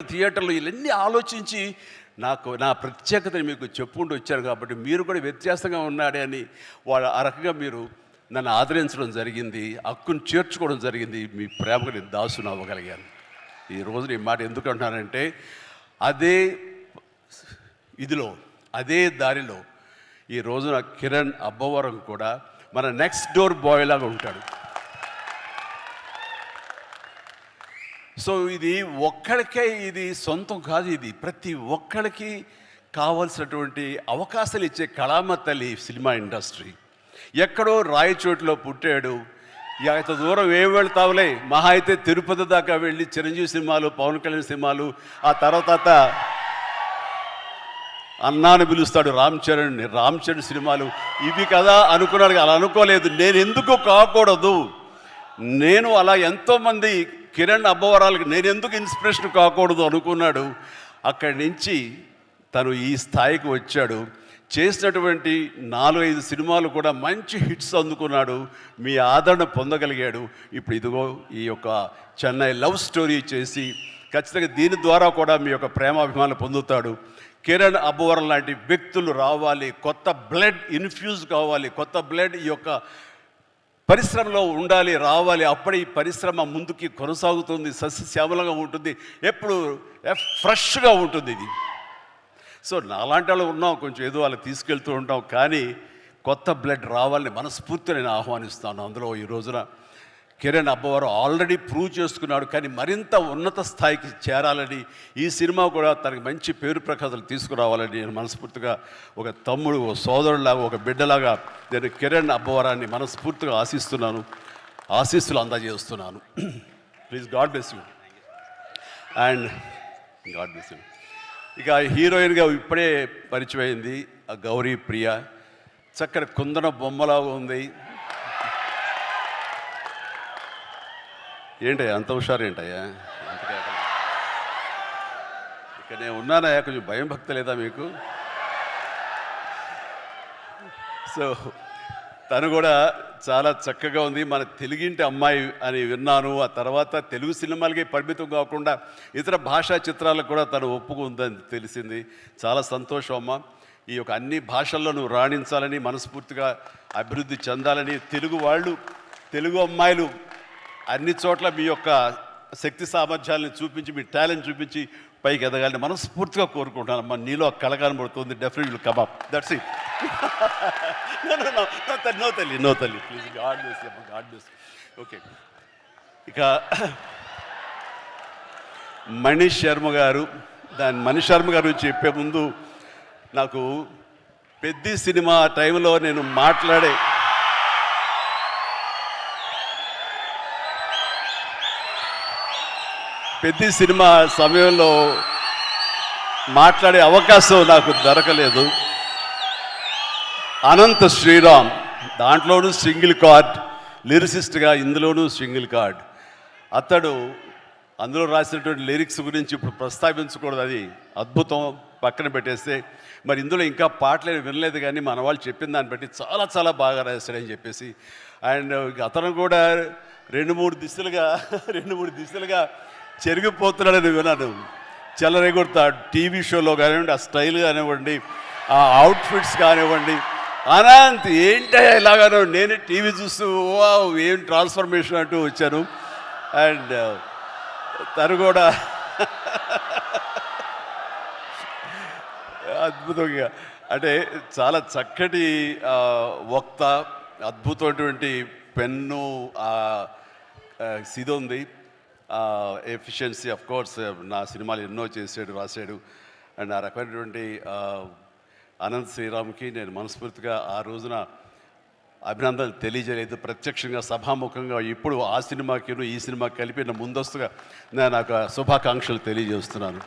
థియేటర్లో ఇవన్నీ ఆలోచించి నా ప్రత్యేకతని మీకు చెప్పుకుంటూ వచ్చారు కాబట్టి మీరు కూడా వ్యత్యాసంగా ఉన్నాడే అని వాళ్ళు ఆ రకంగా మీరు నన్ను ఆదరించడం జరిగింది, హక్కును చేర్చుకోవడం జరిగింది. మీ ప్రేమకు నేను దాసును అవ్వగలిగాను. ఈరోజు ఈ మాట ఎందుకు అంటున్నానంటే అదే అదే దారిలో ఈ రోజున కిరణ్ అబ్బవరం కూడా మన నెక్స్ట్ డోర్ బాయ్ లాగా ఉంటాడు. సో ఇది ఒక్కడికే ఇది సొంతం కాదు, ఇది ప్రతి ఒక్కడికి కావాల్సినటువంటి అవకాశాలు ఇచ్చే కళామ తల్లి సినిమా ఇండస్ట్రీ. ఎక్కడో రాయచోటులో పుట్టాడు, ఇంత దూరం ఏం వెళ్తావులే, మహా అయితే తిరుపతి దాకా వెళ్ళి చిరంజీవి సినిమాలు, పవన్ కళ్యాణ్ సినిమాలు, ఆ తర్వాత అన్నాను పిలుస్తాడు రామ్ చరణ్ సినిమాలు, ఇవి కదా అనుకున్నాడు. అలా అనుకోలేదు. నేను ఎందుకు కాకూడదు, నేను అలా ఎంతోమంది కిరణ్ అబ్బవరాలకు నేను ఎందుకు ఇన్స్పిరేషన్ కాకూడదు అనుకున్నాడు. అక్కడి నుంచి తను ఈ స్థాయికి వచ్చాడు. చేసినటువంటి 4-5 సినిమాలు కూడా మంచి హిట్స్ అందుకున్నాడు, మీ ఆదరణ పొందగలిగాడు. ఇప్పుడు ఇదిగో ఈ యొక్క చెన్నై లవ్ స్టోరీ చేసి ఖచ్చితంగా దీని ద్వారా కూడా మీ యొక్క ప్రేమాభిమానాలు పొందుతాడు. కిరణ్ అబ్బవరం లాంటి వ్యక్తులు రావాలి, కొత్త బ్లడ్ ఇన్ఫ్యూజ్ కావాలి, కొత్త బ్లడ్ ఈ యొక్క పరిశ్రమలో ఉండాలి, రావాలి. అప్పుడే ఈ పరిశ్రమ ముందుకి కొనసాగుతుంది, సస్యశ్యామలంగా ఉంటుంది, ఎప్పుడు ఫ్రెష్గా ఉంటుంది ఇది. సో నాలాంటి వాళ్ళు ఉన్నాం, కొంచెం ఏదో వాళ్ళు తీసుకెళ్తూ ఉంటాం, కానీ కొత్త బ్లడ్ రావాలని మనస్ఫూర్తిగా నేను ఆహ్వానిస్తాను. అందులో ఈ రోజున కిరణ్ అబ్బవరం ఆల్రెడీ ప్రూవ్ చేసుకున్నాడు, కానీ మరింత ఉన్నత స్థాయికి చేరాలని, ఈ సినిమా కూడా తనకి మంచి పేరు ప్రఖ్యాతలు తీసుకురావాలని నేను మనస్ఫూర్తిగా ఒక తమ్ముడు, ఒక సోదరులాగా, ఒక బిడ్డలాగా నేను కిరణ్ అబ్బవరాన్ని మనస్ఫూర్తిగా ఆశిస్తున్నాను, ఆశీస్సులు అందజేస్తున్నాను. Please, God bless you and God bless you. ఇక హీరోయిన్గా ఇప్పుడే పరిచయం అయింది గౌరీ ప్రియ, చక్కని కుందన బొమ్మలాగా ఉంది. ఏంటయ్యా అంత హుషారు, ఏంటయ్యా ఇక నేను ఉన్నానయ్యా, కొంచెం భయం భక్తి లేదా మీకు? సో తను కూడా చాలా చక్కగా ఉంది, మన తెలుగింటి అమ్మాయి అని విన్నాను. ఆ తర్వాత తెలుగు సినిమాలకి పరిమితం కాకుండా ఇతర భాషా చిత్రాలకు కూడా తను ఒప్పుకుందని తెలిసింది. చాలా సంతోషం అమ్మ. ఈ యొక్క అన్ని భాషల్లో నువ్వు రాణించాలని, మనస్ఫూర్తిగా అభివృద్ధి చెందాలని, తెలుగు అమ్మాయిలు అన్ని చోట్ల మీ యొక్క శక్తి సామర్థ్యాలను చూపించి, మీ టాలెంట్ చూపించి పైకి ఎదగాలని మనస్ఫూర్తిగా కోరుకుంటాను అమ్మా. నీలో కళ కనబడుతుంది, definitely will come up. That's it. No తల్లి please, God bless you, God bless. Okay, ఇక మనీష్ శర్మ గారు చెప్పే ముందు నాకు పెద్ద సినిమా టైంలో నేను పెద్ద సినిమా సమయంలో మాట్లాడే అవకాశం నాకు దొరకలేదు. అనంత శ్రీరామ్ దాంట్లోనూ సింగిల్ కార్డ్ లిరిసిస్ట్గా, ఇందులోనూ సింగిల్ కార్డ్. అతడు అందులో రాసినటువంటి లిరిక్స్ గురించి ఇప్పుడు ప్రస్తావించకూడదు, అది అద్భుతం, పక్కన పెట్టేస్తే. మరి ఇందులో ఇంకా పాటలు వినలేదు, కానీ మన వాళ్ళు చెప్పిన దాన్ని బట్టి చాలా చాలా బాగా రాశాడని చెప్పేసి. అండ్ అతను కూడా 2-3 దిశలుగా చెరిగిపోతున్నాడని విన్నాను. చెలరేగొడతాడు టీవీ షోలో కానివ్వండి, ఆ స్టైల్ కానివ్వండి, ఆ అవుట్ఫిట్స్ కానివ్వండి. అనంత్ ఏంటయ్యా ఇలాగానో, నేను టీవీ చూస్తూ ఏం ట్రాన్స్ఫర్మేషన్ అంటూ వచ్చాను. అండ్ తను కూడా అద్భుతంగా, అంటే చాలా చక్కటి వక్త, అద్భుతమైనటువంటి పెన్ను, ఇది ఉంది, ఎఫిషియన్సీ. ఆఫ్ కోర్స్ నా సినిమాలు ఎన్నో చేసాడు, రాశాడు. అండ్ ఆ రకమైనటువంటి అనంత్ శ్రీరామ్కి నేను మనస్ఫూర్తిగా ఆ రోజున అభినందనలు తెలియజేయలేదు, ప్రత్యక్షంగా సభాముఖంగా ఇప్పుడు ఆ సినిమాకి ఈ సినిమాకి కలిపి ముందస్తుగా నేను నాకు శుభాకాంక్షలు తెలియజేస్తున్నాను.